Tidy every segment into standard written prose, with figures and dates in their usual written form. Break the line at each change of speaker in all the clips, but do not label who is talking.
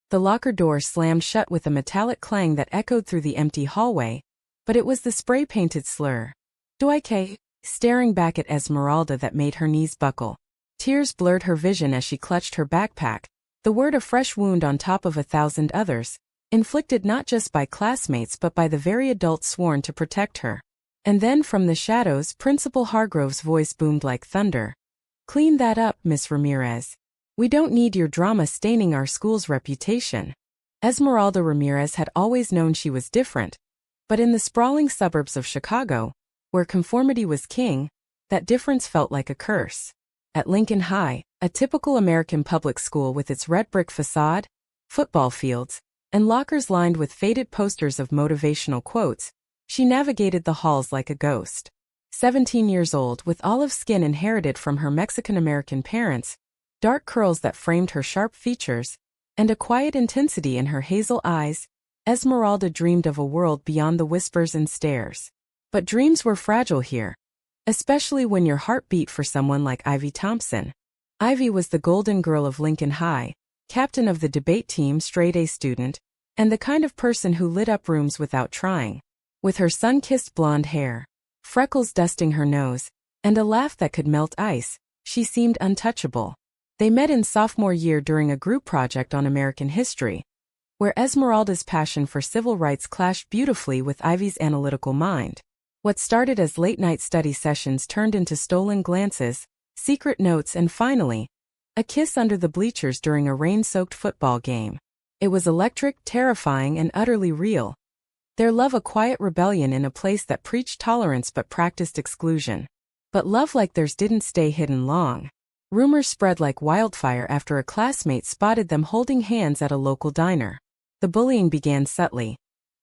The locker door slammed shut with a metallic clang that echoed through the empty hallway, but it was the spray-painted slur. "Doike," staring back at Esmeralda that made her knees buckle. Tears blurred her vision as she clutched her backpack, the word a fresh wound on top of 1,000 others, inflicted not just by classmates but by the very adults sworn to protect her. And then from the shadows, Principal Hargrove's voice boomed like thunder. "Clean that up, Miss Ramirez. We don't need your drama staining our school's reputation." Esmeralda Ramirez had always known she was different, but in the sprawling suburbs of Chicago, where conformity was king, that difference felt like a curse. At Lincoln High, a typical American public school with its red brick facade, football fields, and lockers lined with faded posters of motivational quotes, she navigated the halls like a ghost. 17 years old, with olive skin inherited from her Mexican-American parents, dark curls that framed her sharp features, and a quiet intensity in her hazel eyes, Esmeralda dreamed of a world beyond the whispers and stares. But dreams were fragile here, especially when your heart beat for someone like Ivy Thompson. Ivy was the golden girl of Lincoln High, captain of the debate team, straight-A student, and the kind of person who lit up rooms without trying. With her sun-kissed blonde hair, freckles dusting her nose, and a laugh that could melt ice, she seemed untouchable. They met in sophomore year during a group project on American history, where Esmeralda's passion for civil rights clashed beautifully with Ivy's analytical mind. What started as late-night study sessions turned into stolen glances, secret notes, and finally, a kiss under the bleachers during a rain-soaked football game. It was electric, terrifying, and utterly real. Their love a quiet rebellion in a place that preached tolerance but practiced exclusion. But love like theirs didn't stay hidden long. Rumors spread like wildfire after a classmate spotted them holding hands at a local diner. The bullying began subtly.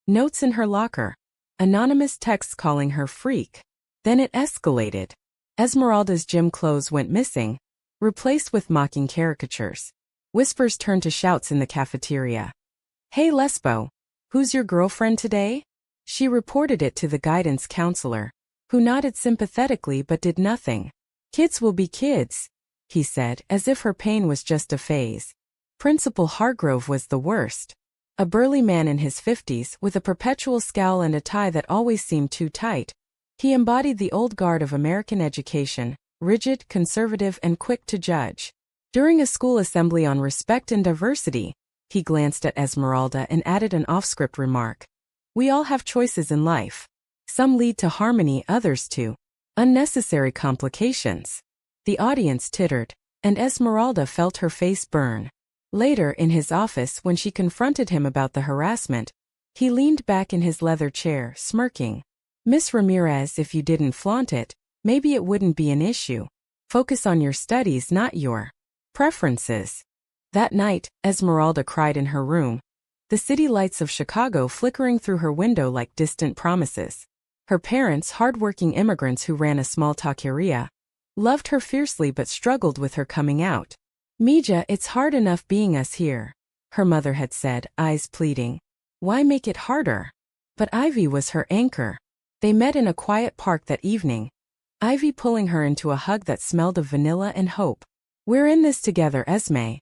Notes in her locker. Anonymous texts calling her freak. Then it escalated. Esmeralda's gym clothes went missing, replaced with mocking caricatures. Whispers turned to shouts in the cafeteria. "Hey Lesbo, who's your girlfriend today?" She reported it to the guidance counselor, who nodded sympathetically but did nothing. "Kids will be kids," he said, as if her pain was just a phase. Principal Hargrove was the worst. A burly man in his 50s, with a perpetual scowl and a tie that always seemed too tight, he embodied the old guard of American education, rigid, conservative, and quick to judge. During a school assembly on respect and diversity, he glanced at Esmeralda and added an off-script remark. "We all have choices in life. Some lead to harmony, others to unnecessary complications." The audience tittered, and Esmeralda felt her face burn. Later, in his office, when she confronted him about the harassment, he leaned back in his leather chair, smirking. "Miss Ramirez, if you didn't flaunt it, maybe it wouldn't be an issue. Focus on your studies, not your preferences." That night, Esmeralda cried in her room, the city lights of Chicago flickering through her window like distant promises. Her parents, hard-working immigrants who ran a small taqueria, loved her fiercely but struggled with her coming out. "Mija, it's hard enough being us here," her mother had said, eyes pleading. "Why make it harder?" But Ivy was her anchor. They met in a quiet park that evening, Ivy pulling her into a hug that smelled of vanilla and hope. "We're in this together, Esme,"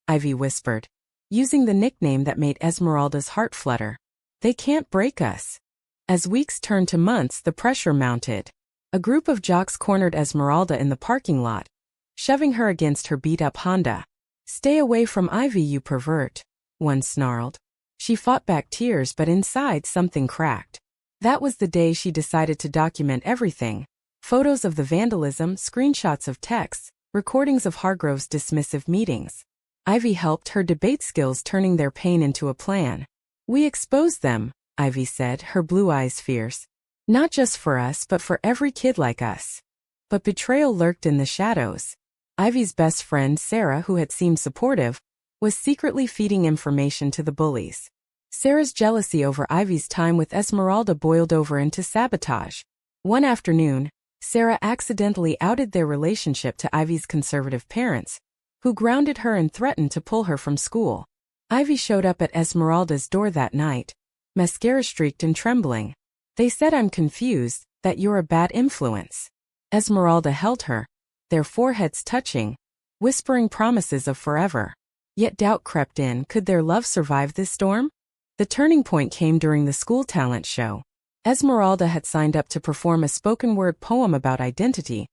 Ivy whispered, using the nickname that made Esmeralda's heart flutter. "They can't break us." As weeks turned to months, the pressure mounted. A group of jocks cornered Esmeralda in the parking lot, shoving her against her beat-up Honda. "Stay away from Ivy, you pervert," one snarled. She fought back tears, but inside something cracked. That was the day she decided to document everything. Photos of the vandalism, screenshots of texts, recordings of Hargrove's dismissive meetings. Ivy helped, her debate skills turning their pain into a plan. "We exposed them," Ivy said, her blue eyes fierce. "Not just for us but for every kid like us." But betrayal lurked in the shadows. Ivy's best friend, Sarah, who had seemed supportive, was secretly feeding information to the bullies. Sarah's jealousy over Ivy's time with Esmeralda boiled over into sabotage. One afternoon, Sarah accidentally outed their relationship to Ivy's conservative parents, who grounded her and threatened to pull her from school. Ivy showed up at Esmeralda's door that night, mascara streaked and trembling. "They said I'm confused, that you're a bad influence." Esmeralda held her, their foreheads touching, whispering promises of forever. Yet doubt crept in. Could their love survive this storm? The turning point came during the school talent show. Esmeralda had signed up to perform a spoken-word poem about identity,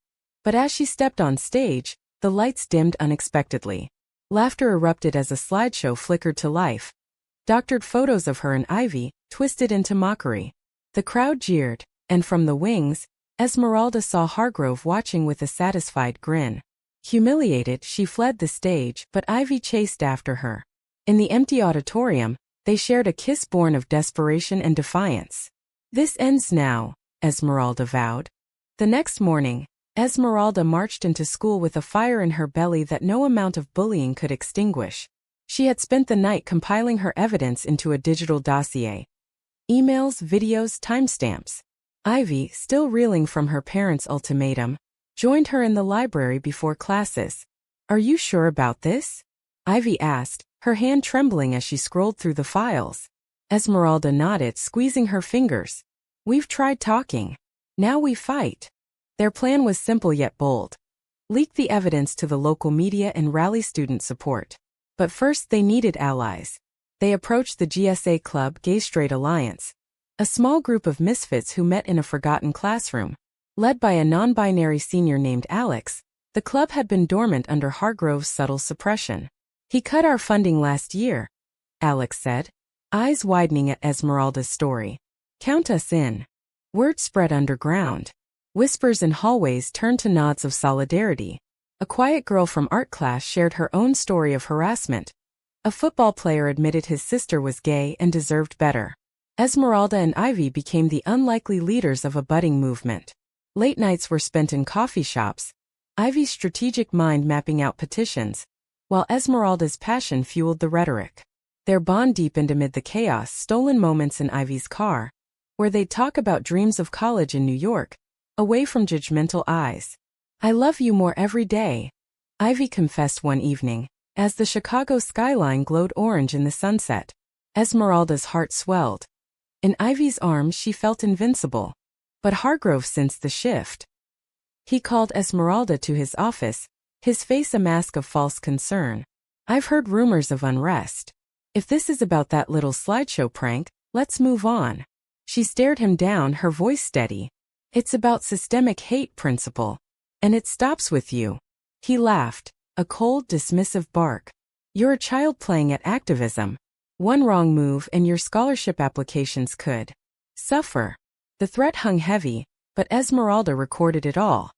but as she stepped on stage, the lights dimmed unexpectedly. Laughter erupted as a slideshow flickered to life. Doctored photos of her and Ivy, twisted into mockery. The crowd jeered, and from the wings, Esmeralda saw Hargrove watching with a satisfied grin. Humiliated, she fled the stage, but Ivy chased after her. In the empty auditorium, they shared a kiss born of desperation and defiance. "This ends now," Esmeralda vowed. The next morning, Esmeralda marched into school with a fire in her belly that no amount of bullying could extinguish. She had spent the night compiling her evidence into a digital dossier. Emails, videos, timestamps. Ivy, still reeling from her parents' ultimatum, joined her in the library before classes. "Are you sure about this?" Ivy asked, her hand trembling as she scrolled through the files. Esmeralda nodded, squeezing her fingers. "We've tried talking. Now we fight." Their plan was simple yet bold. Leak the evidence to the local media and rally student support. But first they needed allies. They approached the GSA Club Gay Straight Alliance, a small group of misfits who met in a forgotten classroom. Led by a non-binary senior named Alex, the club had been dormant under Hargrove's subtle suppression. "He cut our funding last year," Alex said, eyes widening at Esmeralda's story. "Count us in." Word spread underground. Whispers in hallways turned to nods of solidarity. A quiet girl from art class shared her own story of harassment. A football player admitted his sister was gay and deserved better. Esmeralda and Ivy became the unlikely leaders of a budding movement. Late nights were spent in coffee shops, Ivy's strategic mind mapping out petitions, while Esmeralda's passion fueled the rhetoric. Their bond deepened amid the chaos. Stolen moments in Ivy's car, where they'd talk about dreams of college in New York, away from judgmental eyes. "I love you more every day," Ivy confessed one evening, as the Chicago skyline glowed orange in the sunset. Esmeralda's heart swelled. In Ivy's arms she felt invincible. But Hargrove sensed the shift. He called Esmeralda to his office, his face a mask of false concern. "I've heard rumors of unrest. If this is about that little slideshow prank, let's move on." She stared him down, her voice steady. "It's about systemic hate, principal. And it stops with you." He laughed, a cold, dismissive bark. "You're a child playing at activism. One wrong move and your scholarship applications could suffer." The threat hung heavy, but Esmeralda recorded it all.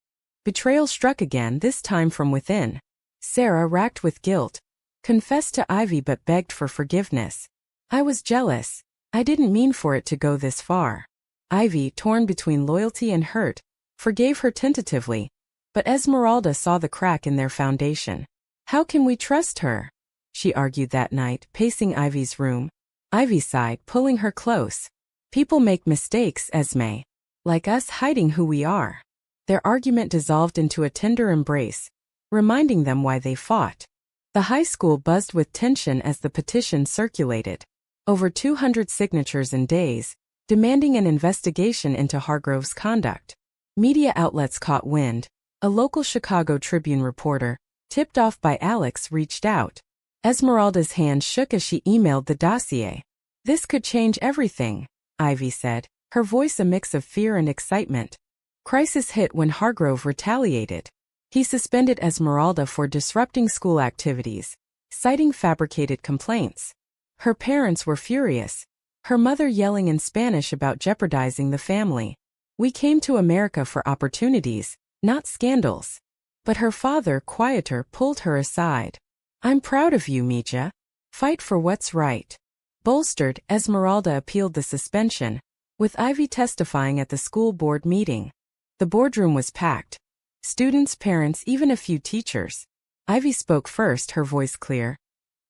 Betrayal struck again, this time from within. Sarah, racked with guilt, confessed to Ivy but begged for forgiveness. "I was jealous. I didn't mean for it to go this far." Ivy, torn between loyalty and hurt, forgave her tentatively, but Esmeralda saw the crack in their foundation. "How can we trust her?" she argued that night, pacing Ivy's room. Ivy sighed, pulling her close. "People make mistakes, Esme. Like us hiding who we are." Their argument dissolved into a tender embrace, reminding them why they fought. The high school buzzed with tension as the petition circulated. Over 200 signatures in days, demanding an investigation into Hargrove's conduct. Media outlets caught wind. A local Chicago Tribune reporter, tipped off by Alex, reached out. Esmeralda's hand shook as she emailed the dossier. "This could change everything," Ivy said, her voice a mix of fear and excitement. Crisis hit when Hargrove retaliated. He suspended Esmeralda for disrupting school activities, citing fabricated complaints. Her parents were furious, her mother yelling in Spanish about jeopardizing the family. "We came to America for opportunities, not scandals." But her father, quieter, pulled her aside. "I'm proud of you, Mija. Fight for what's right." Bolstered, Esmeralda appealed the suspension, with Ivy testifying at the school board meeting. The boardroom was packed. Students, parents, even a few teachers. Ivy spoke first, her voice clear.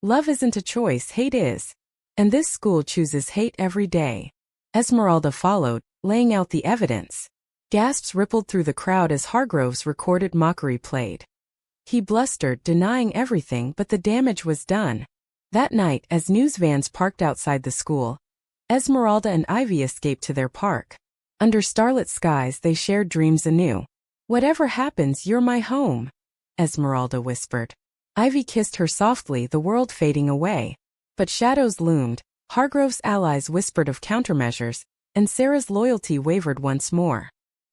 "Love isn't a choice, hate is. And this school chooses hate every day." Esmeralda followed, laying out the evidence. Gasps rippled through the crowd as Hargrove's recorded mockery played. He blustered, denying everything, but the damage was done. That night, as news vans parked outside the school, Esmeralda and Ivy escaped to their park. Under starlit skies they shared dreams anew. "Whatever happens, you're my home," Esmeralda whispered. Ivy kissed her softly, the world fading away. But shadows loomed, Hargrove's allies whispered of countermeasures, and Sarah's loyalty wavered once more.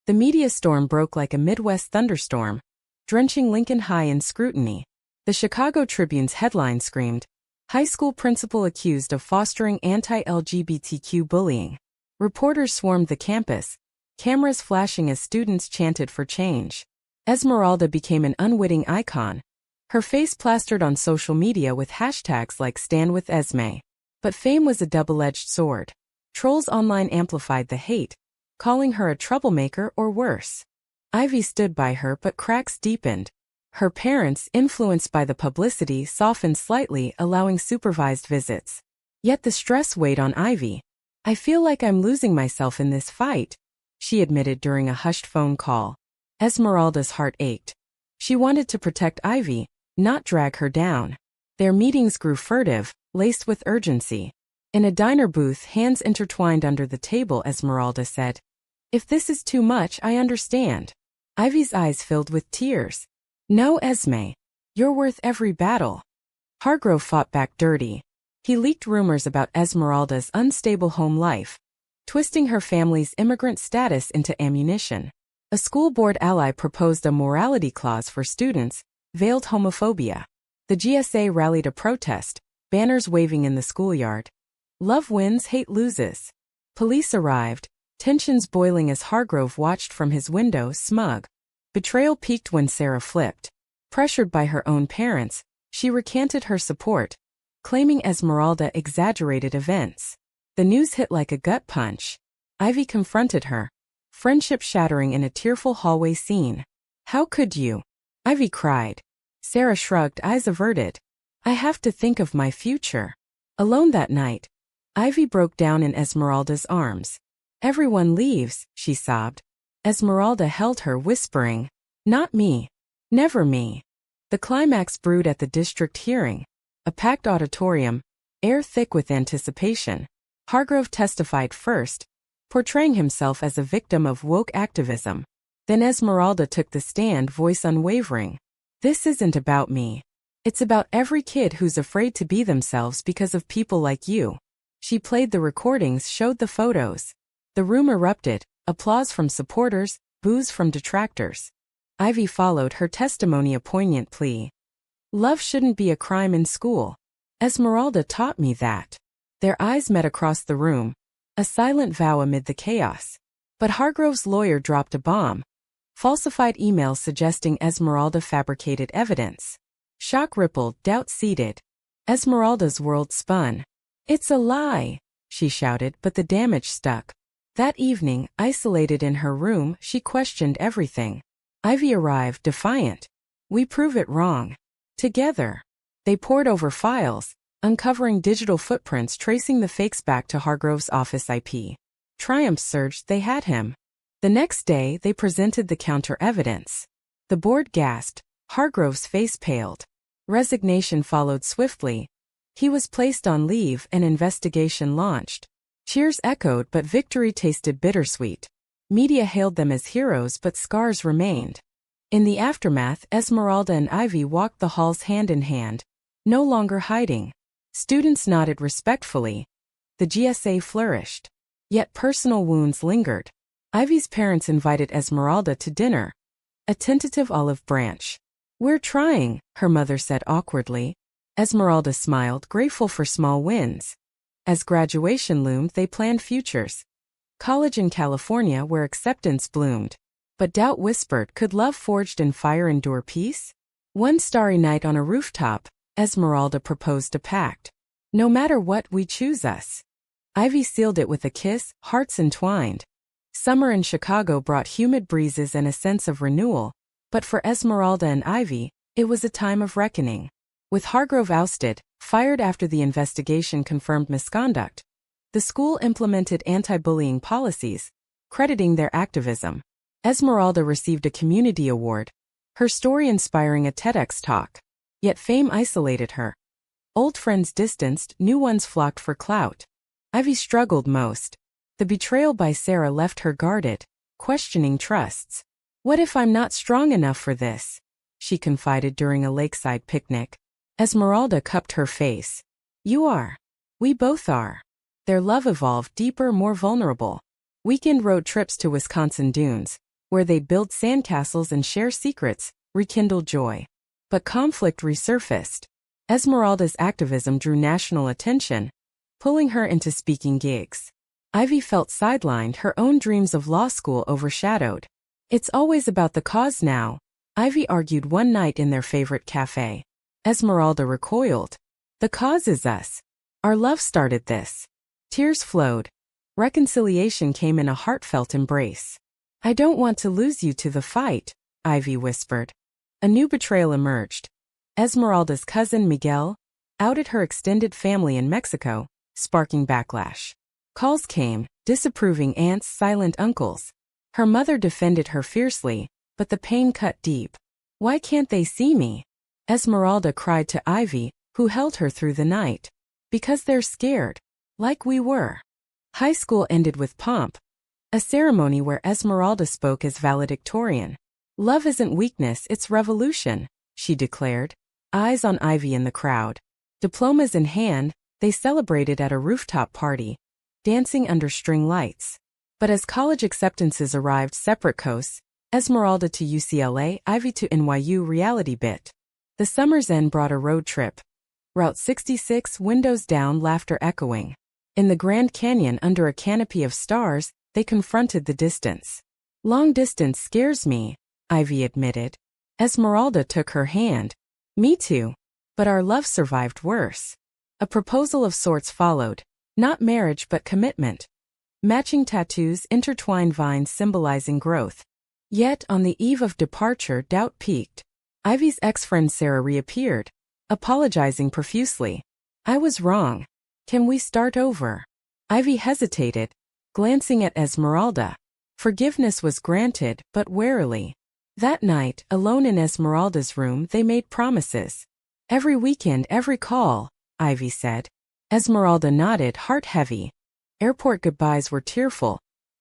The media storm broke like a Midwest thunderstorm, drenching Lincoln High in scrutiny. The Chicago Tribune's headline screamed, "High school principal accused of fostering anti-LGBTQ bullying." Reporters swarmed the campus, cameras flashing as students chanted for change. Esmeralda became an unwitting icon, her face plastered on social media with hashtags like #StandWithEsme. But fame was a double-edged sword. Trolls online amplified the hate, calling her a troublemaker or worse. Ivy stood by her, but cracks deepened. Her parents, influenced by the publicity, softened slightly, allowing supervised visits. Yet the stress weighed on Ivy. "I feel like I'm losing myself in this fight," she admitted during a hushed phone call. Esmeralda's heart ached. She wanted to protect Ivy, not drag her down. Their meetings grew furtive, laced with urgency. In a diner booth, hands intertwined under the table, Esmeralda said, "If this is too much, I understand." Ivy's eyes filled with tears. "No, Esme. You're worth every battle." Hargrove fought back dirty. He leaked rumors about Esmeralda's unstable home life, twisting her family's immigrant status into ammunition. A school board ally proposed a morality clause for students, veiled homophobia. The GSA rallied a protest, banners waving in the schoolyard. Love wins, hate loses. Police arrived, tensions boiling as Hargrove watched from his window, smug. Betrayal peaked when Sarah flipped. Pressured by her own parents, she recanted her support, claiming Esmeralda exaggerated events. The news hit like a gut punch. Ivy confronted her, friendship shattering in a tearful hallway scene. "How could you?" Ivy cried. Sarah shrugged, eyes averted. "I have to think of my future." Alone that night, Ivy broke down in Esmeralda's arms. "Everyone leaves," she sobbed. Esmeralda held her, whispering, "Not me. Never me." The climax brewed at the district hearing, a packed auditorium, air thick with anticipation. Hargrove testified first, portraying himself as a victim of woke activism. Then Esmeralda took the stand, voice unwavering. "This isn't about me. It's about every kid who's afraid to be themselves because of people like you." She played the recordings, showed the photos. The room erupted, applause from supporters, boos from detractors. Ivy followed, her testimony a poignant plea. "Love shouldn't be a crime in school. Esmeralda taught me that." Their eyes met across the room, a silent vow amid the chaos. But Hargrove's lawyer dropped a bomb. Falsified emails suggesting Esmeralda fabricated evidence. Shock rippled, doubt seeded. Esmeralda's world spun. "It's a lie," she shouted, but the damage stuck. That evening, isolated in her room, she questioned everything. Ivy arrived, defiant. "We prove it wrong. Together." They pored over files, uncovering digital footprints tracing the fakes back to Hargrove's office IP. Triumph surged, they had him. The next day, they presented the counter-evidence. The board gasped, Hargrove's face paled. Resignation followed swiftly. He was placed on leave, an investigation launched. Cheers echoed, but victory tasted bittersweet. Media hailed them as heroes, but scars remained. In the aftermath, Esmeralda and Ivy walked the halls hand in hand, no longer hiding. Students nodded respectfully. The GSA flourished. Yet personal wounds lingered. Ivy's parents invited Esmeralda to dinner. A tentative olive branch. "We're trying," her mother said awkwardly. Esmeralda smiled, grateful for small wins. As graduation loomed, they planned futures. College in California where acceptance bloomed. But doubt whispered, could love forged in fire endure peace? One starry night on a rooftop, Esmeralda proposed a pact. "No matter what, we choose us." Ivy sealed it with a kiss, hearts entwined. Summer in Chicago brought humid breezes and a sense of renewal, but for Esmeralda and Ivy, it was a time of reckoning. With Hargrove ousted, fired after the investigation confirmed misconduct, the school implemented anti-bullying policies, crediting their activism. Esmeralda received a community award, her story inspiring a TEDx talk. Yet fame isolated her. Old friends distanced, new ones flocked for clout. Ivy struggled most. The betrayal by Sarah left her guarded, questioning trusts. "What if I'm not strong enough for this?" she confided during a lakeside picnic. Esmeralda cupped her face. You are. We both are. Their love evolved deeper, more vulnerable. Weekend road trips to Wisconsin dunes, where they build sandcastles and share secrets, rekindled joy. But conflict resurfaced. Esmeralda's activism drew national attention, pulling her into speaking gigs. Ivy felt sidelined, her own dreams of law school overshadowed. It's always about the cause now, Ivy argued one night in their favorite cafe. Esmeralda recoiled. The cause is us. Our love started this. Tears flowed. Reconciliation came in a heartfelt embrace. I don't want to lose you to the fight, Ivy whispered. A new betrayal emerged. Esmeralda's cousin Miguel outed her extended family in Mexico, sparking backlash. Calls came, disapproving aunts, silent uncles. Her mother defended her fiercely, but the pain cut deep. Why can't they see me? Esmeralda cried to Ivy, who held her through the night. Because they're scared. Like we were. High school ended with pomp. A ceremony where Esmeralda spoke as valedictorian. Love isn't weakness, it's revolution, she declared. Eyes on Ivy in the crowd. Diplomas in hand, they celebrated at a rooftop party, dancing under string lights. But as college acceptances arrived separate coasts, Esmeralda to UCLA, Ivy to NYU, reality bit. The summer's end brought a road trip. Route 66, windows down, laughter echoing. In the Grand Canyon under a canopy of stars, they confronted the distance. Long distance scares me, Ivy admitted. Esmeralda took her hand. Me too. But our love survived worse. A proposal of sorts followed. Not marriage but commitment. Matching tattoos, intertwined vines symbolizing growth. Yet, on the eve of departure, doubt peaked. Ivy's ex-friend Sarah reappeared, apologizing profusely. I was wrong. Can we start over? Ivy hesitated, glancing at Esmeralda. Forgiveness was granted, but warily. That night, alone in Esmeralda's room, they made promises. Every weekend, every call, Ivy said. Esmeralda nodded, heart heavy. Airport goodbyes were tearful.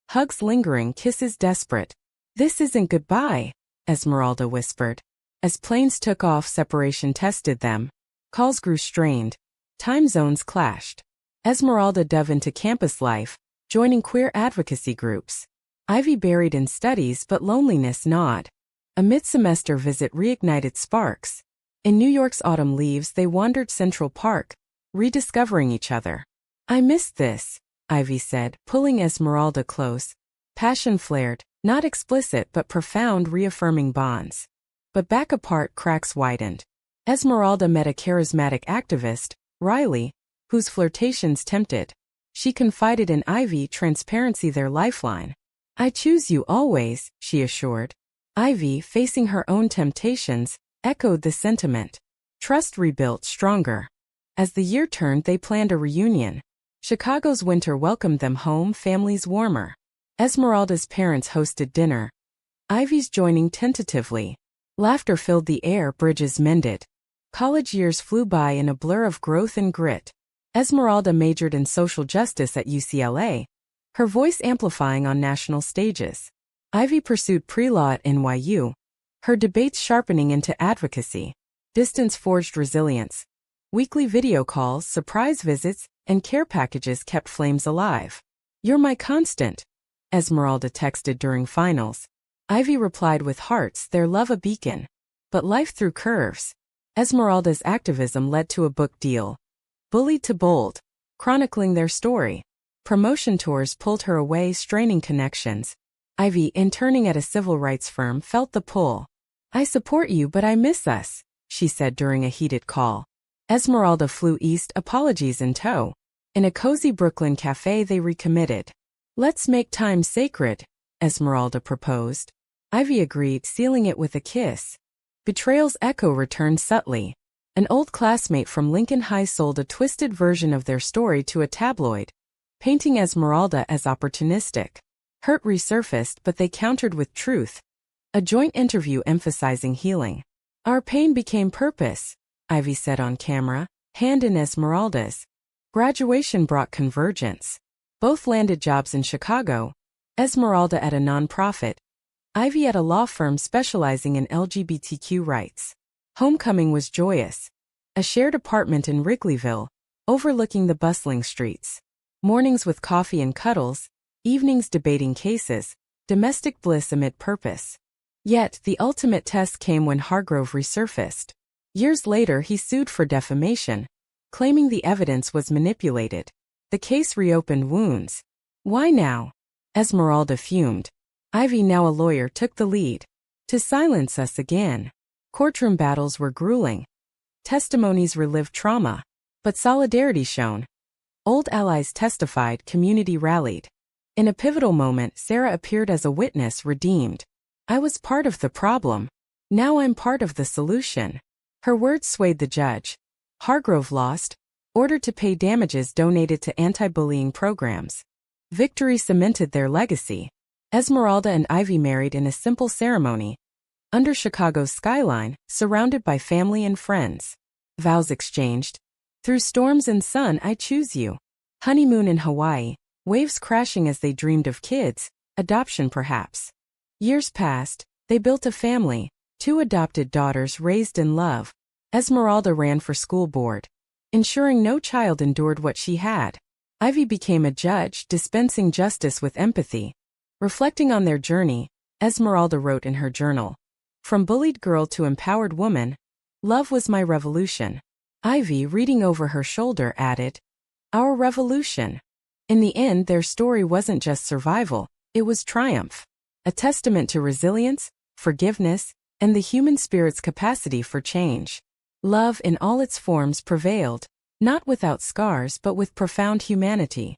Hugs lingering, kisses desperate. This isn't goodbye, Esmeralda whispered. As planes took off, separation tested them. Calls grew strained. Time zones clashed. Esmeralda dove into campus life, joining queer advocacy groups. Ivy buried in studies, but loneliness gnawed. A mid-semester visit reignited sparks. In New York's autumn leaves, they wandered Central Park, rediscovering each other. I missed this, Ivy said, pulling Esmeralda close. Passion flared, not explicit but profound, reaffirming bonds. But back apart, cracks widened. Esmeralda met a charismatic activist, Riley, whose flirtations tempted. She confided in Ivy, transparency their lifeline. I choose you always, she assured. Ivy, facing her own temptations, echoed the sentiment. Trust rebuilt, stronger. As the year turned, they planned a reunion. Chicago's winter welcomed them home, families warmer. Esmeralda's parents hosted dinner. Ivy's joining tentatively. Laughter filled the air, bridges mended. College years flew by in a blur of growth and grit. Esmeralda majored in social justice at UCLA, her voice amplifying on national stages. Ivy pursued pre-law at NYU, her debates sharpening into advocacy. Distance forged resilience. Weekly video calls, surprise visits, and care packages kept flames alive. You're my constant, Esmeralda texted during finals. Ivy replied with hearts, their love a beacon. But life threw curves. Esmeralda's activism led to a book deal. Bullied to Bold, chronicling their story. Promotion tours pulled her away, straining connections. Ivy, interning at a civil rights firm, felt the pull. I support you but I miss us, she said during a heated call. Esmeralda flew east, apologies in tow. In a cozy Brooklyn cafe they recommitted. Let's make time sacred, Esmeralda proposed. Ivy agreed, sealing it with a kiss. Betrayal's echo returned subtly. An old classmate from Lincoln High sold a twisted version of their story to a tabloid, painting Esmeralda as opportunistic. Hurt resurfaced, but they countered with truth. A joint interview emphasizing healing. Our pain became purpose, Ivy said on camera, hand in Esmeralda's. Graduation brought convergence. Both landed jobs in Chicago. Esmeralda at a nonprofit, Ivy at a law firm specializing in LGBTQ rights. Homecoming was joyous. A shared apartment in Wrigleyville, overlooking the bustling streets. Mornings with coffee and cuddles, evenings debating cases, domestic bliss amid purpose. Yet, the ultimate test came when Hargrove resurfaced. Years later, he sued for defamation, claiming the evidence was manipulated. The case reopened wounds. Why now? Esmeralda fumed. Ivy, now a lawyer, took the lead. To silence us again. Courtroom battles were grueling. Testimonies relived trauma. But solidarity shone. Old allies testified, community rallied. In a pivotal moment, Sarah appeared as a witness, redeemed. I was part of the problem. Now I'm part of the solution. Her words swayed the judge. Hargrove lost, ordered to pay damages donated to anti-bullying programs. Victory cemented their legacy. Esmeralda and Ivy married in a simple ceremony, under Chicago's skyline, surrounded by family and friends. Vows exchanged. Through storms and sun, I choose you. Honeymoon in Hawaii, waves crashing as they dreamed of kids, adoption perhaps. Years passed, they built a family, 2 adopted daughters raised in love. Esmeralda ran for school board, ensuring no child endured what she had. Ivy became a judge, dispensing justice with empathy. Reflecting on their journey, Esmeralda wrote in her journal, "From bullied girl to empowered woman, love was my revolution." Ivy, reading over her shoulder, added, "Our revolution." In the end, their story wasn't just survival, it was triumph. A testament to resilience, forgiveness, and the human spirit's capacity for change. Love in all its forms prevailed, not without scars but with profound humanity.